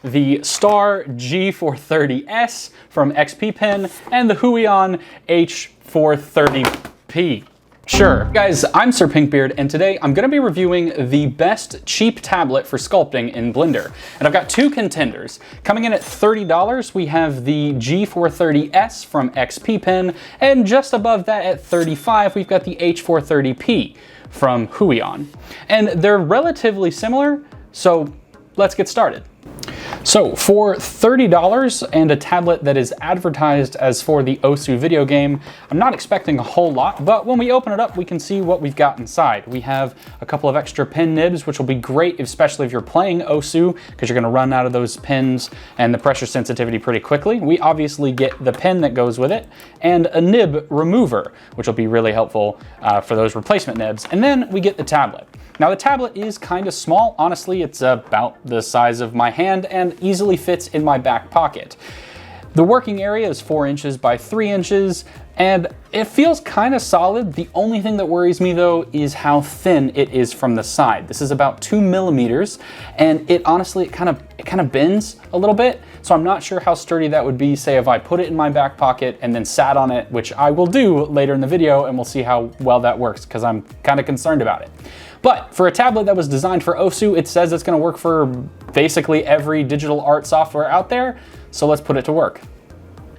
the Star G430S from XP-PEN, and the Huion H430P. Sure. Guys, I'm Sir Pinkbeard, and today I'm going to be reviewing the best cheap tablet for sculpting in Blender. And I've got two contenders. Coming in at $30, we have the G430S from XP-PEN, and just above that at $35, we've got the H430P from Huion. And they're relatively similar, so let's get started. So for $30 and a tablet that is advertised as for the Osu video game, I'm not expecting a whole lot, but when we open it up, we can see what we've got inside. We have a couple of extra pen nibs, which will be great, especially if you're playing Osu, because you're gonna run out of those pins and the pressure sensitivity pretty quickly. We obviously get the pen that goes with it, and a nib remover, which will be really helpful for those replacement nibs. And then we get the tablet. Now the tablet is kind of small. Honestly, it's about the size of my hand and easily fits in my back pocket. The working area is 4 inches by 3 inches, and it feels kind of solid. The only thing that worries me though is how thin it is from the side. This is about 2 millimeters, and it honestly, it kind of bends a little bit. So I'm not sure how sturdy that would be, say if I put it in my back pocket and then sat on it, which I will do later in the video, and we'll see how well that works, because I'm kind of concerned about it. But for a tablet that was designed for Osu, it says it's going to work for basically every digital art software out there, so let's put it to work.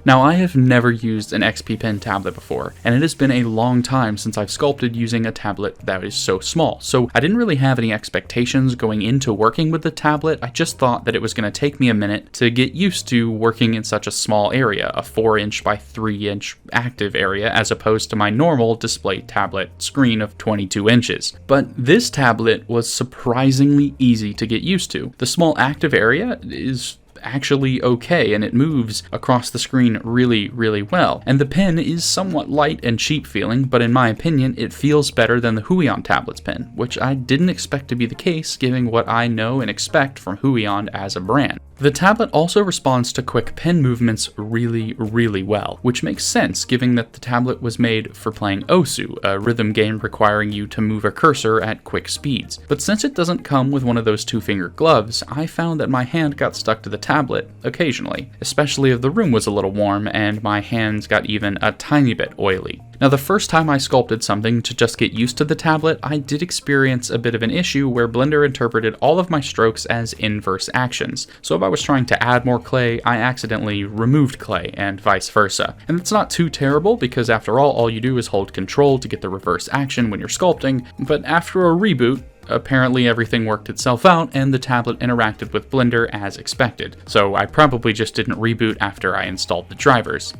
Now, I have never used an XP-PEN tablet before, and it has been a long time since I've sculpted using a tablet that is so small, so I didn't really have any expectations going into working with the tablet. I just thought that it was going to take me a minute to get used to working in such a small area, a 4-inch by 3-inch active area, as opposed to my normal display tablet screen of 22 inches. But this tablet was surprisingly easy to get used to. The small active area is actually okay, and it moves across the screen really well. And the pen is somewhat light and cheap feeling, but in my opinion, it feels better than the Huion tablet's pen, which I didn't expect to be the case given what I know and expect from Huion as a brand. The tablet also responds to quick pen movements really well, which makes sense given that the tablet was made for playing Osu, a rhythm game requiring you to move a cursor at quick speeds. But since it doesn't come with one of those 2-finger gloves, I found that my hand got stuck to the tablet occasionally, especially if the room was a little warm and my hands got even a tiny bit oily. Now, the first time I sculpted something to just get used to the tablet, I did experience a bit of an issue where Blender interpreted all of my strokes as inverse actions. So if I was trying to add more clay, I accidentally removed clay, and vice versa. And it's not too terrible because after all you do is hold control to get the reverse action when you're sculpting, but after a reboot, apparently everything worked itself out and the tablet interacted with Blender as expected. So I probably just didn't reboot after I installed the drivers.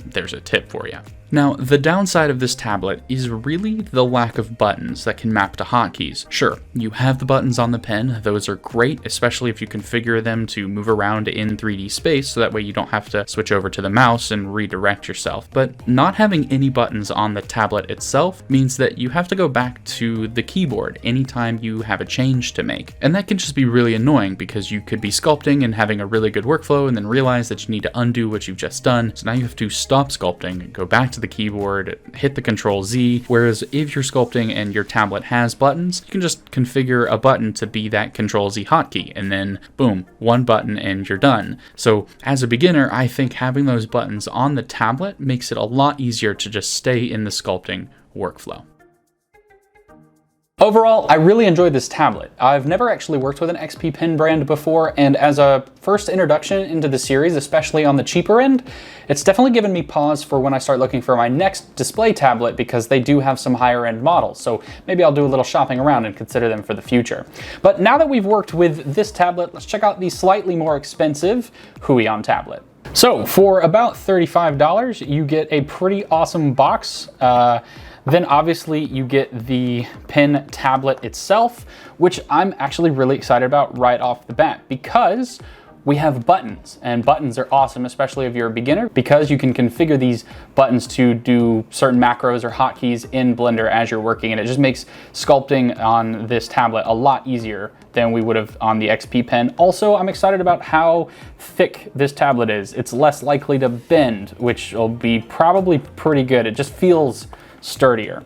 There's a tip for you. Now, the downside of this tablet is really the lack of buttons that can map to hotkeys. Sure, you have the buttons on the pen, those are great, especially if you configure them to move around in 3D space, so that way you don't have to switch over to the mouse and redirect yourself. But not having any buttons on the tablet itself means that you have to go back to the keyboard anytime you have a change to make. And that can just be really annoying because you could be sculpting and having a really good workflow and then realize that you need to undo what you've just done. So now you have to stop sculpting, go back to the keyboard, hit the Control Z, whereas if you're sculpting and your tablet has buttons, you can just configure a button to be that Control Z hotkey, and then boom, one button and you're done. So as a beginner, I think having those buttons on the tablet makes it a lot easier to just stay in the sculpting workflow. Overall, I really enjoyed this tablet. I've never actually worked with an XP-PEN brand before, and as a first introduction into the series, especially on the cheaper end, it's definitely given me pause for when I start looking for my next display tablet, because they do have some higher end models, so maybe I'll do a little shopping around and consider them for the future. But now that we've worked with this tablet, let's check out the slightly more expensive Huion tablet. So for about $35, you get a pretty awesome box. Then obviously you get the pen tablet itself, which I'm actually really excited about right off the bat because we have buttons, and buttons are awesome, especially if you're a beginner, because you can configure these buttons to do certain macros or hotkeys in Blender as you're working, and it just makes sculpting on this tablet a lot easier than we would have on the XP-PEN. Also, I'm excited about how thick this tablet is. It's less likely to bend, which will be probably pretty good. It just feels sturdier.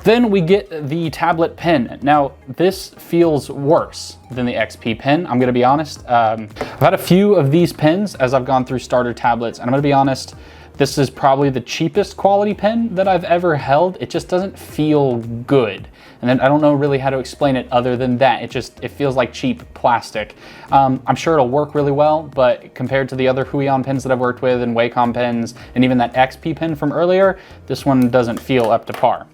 Then we get the tablet pen. Now, this feels worse than the XP-PEN, I'm gonna be honest. I've had a few of these pens as I've gone through starter tablets, and I'm gonna be honest, this is probably the cheapest quality pen that I've ever held. It just doesn't feel good. And then I don't know really how to explain it other than that. It feels like cheap plastic. I'm sure it'll work really well, but compared to the other Huion pens that I've worked with and Wacom pens, and even that XP-PEN from earlier, this one doesn't feel up to par.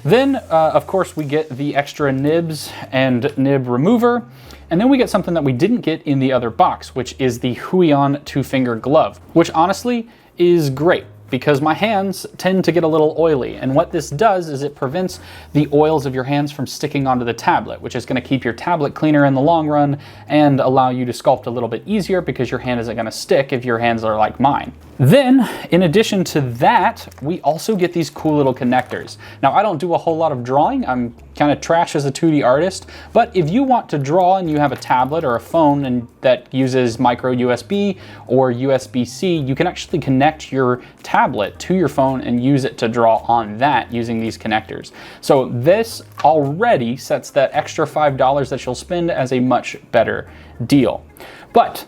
Then, of course, we get the extra nibs and nib remover. And then we get something that we didn't get in the other box, which is the Huion 2-finger glove, which honestly is great because my hands tend to get a little oily. And what this does is it prevents the oils of your hands from sticking onto the tablet, which is gonna keep your tablet cleaner in the long run and allow you to sculpt a little bit easier because your hand isn't gonna stick if your hands are like mine. Then, in addition to that, we also get these cool little connectors. Now, I don't do a whole lot of drawing. I'm kind of trash as a 2D artist, but if you want to draw and you have a tablet or a phone and that uses micro USB or USB-C, you can actually connect your tablet to your phone and use it to draw on that using these connectors. So this already sets that extra $5 that you'll spend as a much better deal. But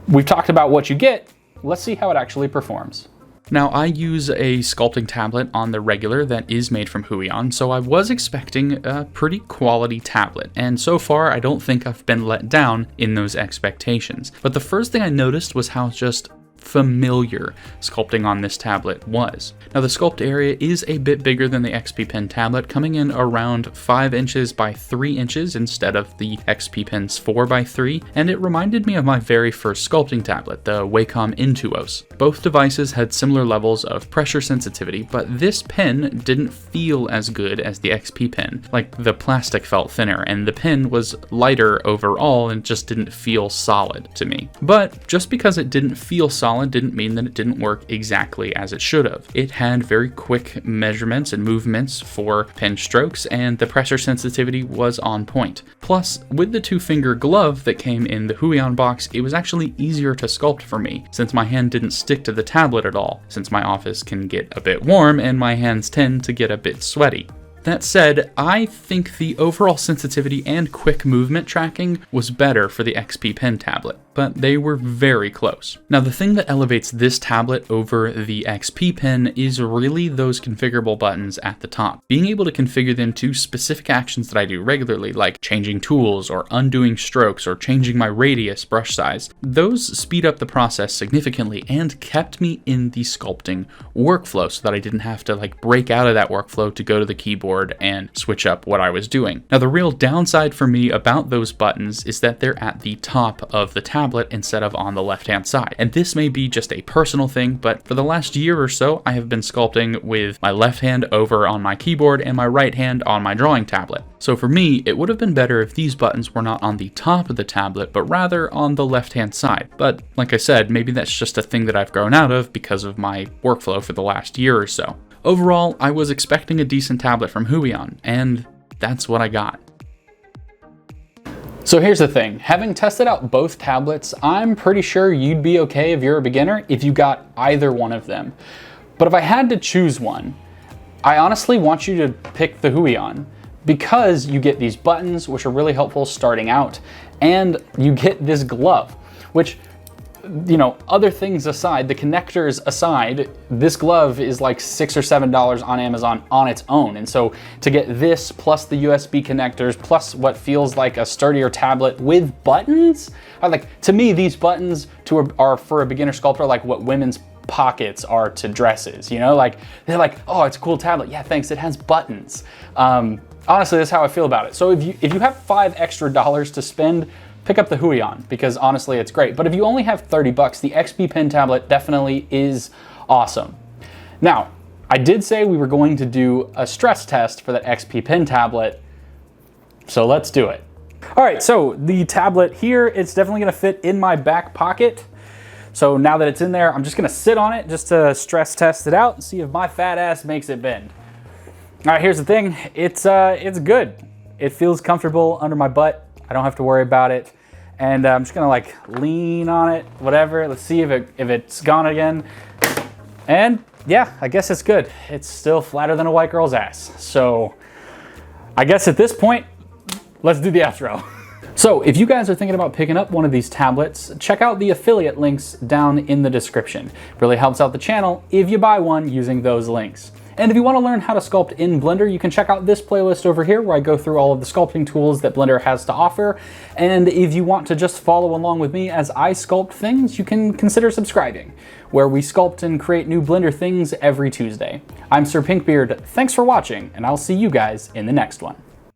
we've talked about what you get. Let's see how it actually performs. Now, I use a sculpting tablet on the regular that is made from Huion, so I was expecting a pretty quality tablet, and so far I don't think I've been let down in those expectations. But the first thing I noticed was how just familiar sculpting on this tablet was. Now, the sculpt area is a bit bigger than the XP-PEN tablet, coming in around 5 inches by 3 inches instead of the XP-PEN's 4 by 3, and it reminded me of my very first sculpting tablet, the Wacom Intuos. Both devices had similar levels of pressure sensitivity, but this pen didn't feel as good as the XP-PEN. Like, the plastic felt thinner, and the pen was lighter overall and just didn't feel solid to me. But just because it didn't feel solid didn't mean that it didn't work exactly as it should have. It had very quick measurements and movements for pen strokes, and the pressure sensitivity was on point. Plus, with the 2-finger glove that came in the Huion box, it was actually easier to sculpt for me, since my hand didn't stick to the tablet at all, since my office can get a bit warm and my hands tend to get a bit sweaty. That said, I think the overall sensitivity and quick movement tracking was better for the XP-PEN tablet, but they were very close. Now, the thing that elevates this tablet over the XP-PEN is really those configurable buttons at the top. Being able to configure them to specific actions that I do regularly, like changing tools or undoing strokes or changing my radius brush size, those speed up the process significantly and kept me in the sculpting workflow so that I didn't have to break out of that workflow to go to the keyboard and switch up what I was doing. Now, the real downside for me about those buttons is that they're at the top of the tablet instead of on the left-hand side. And this may be just a personal thing, but for the last year or so, I have been sculpting with my left hand over on my keyboard and my right hand on my drawing tablet. So for me, it would have been better if these buttons were not on the top of the tablet, but rather on the left-hand side. But like I said, maybe that's just a thing that I've grown out of because of my workflow for the last year or so. Overall, I was expecting a decent tablet from Huion, and that's what I got. So here's the thing, having tested out both tablets, I'm pretty sure you'd be okay if you're a beginner if you got either one of them. But if I had to choose one, I honestly want you to pick the Huion because you get these buttons, which are really helpful starting out, and you get this glove, which, you know, other things aside, the connectors aside, this glove is like $6 or $7 on Amazon on its own. And so to get this plus the USB connectors plus what feels like a sturdier tablet with buttons, to me, these buttons are for a beginner sculptor like what women's pockets are to dresses, you know, they're like, oh, it's a cool tablet. Yeah, thanks, it has buttons. Honestly, that's how I feel about it. So if you have $5 extra to spend, pick up the Huion because honestly, it's great. But if you only have 30 bucks, the XP-PEN tablet definitely is awesome. Now, I did say we were going to do a stress test for that XP-PEN tablet, so let's do it. All right, so the tablet here, it's definitely gonna fit in my back pocket. So now that it's in there, I'm just gonna sit on it just to stress test it out and see if my fat ass makes it bend. All right, here's the thing, it's good. It feels comfortable under my butt. I don't have to worry about it. And I'm just gonna lean on it, whatever. Let's see if it's gone again. And yeah, I guess it's good. It's still flatter than a white girl's ass. So I guess at this point, let's do the outro. So if you guys are thinking about picking up one of these tablets, check out the affiliate links down in the description. It really helps out the channel if you buy one using those links. And if you want to learn how to sculpt in Blender, you can check out this playlist over here where I go through all of the sculpting tools that Blender has to offer. And if you want to just follow along with me as I sculpt things, you can consider subscribing, where we sculpt and create new Blender things every Tuesday. I'm Sir Pinkbeard, thanks for watching, and I'll see you guys in the next one.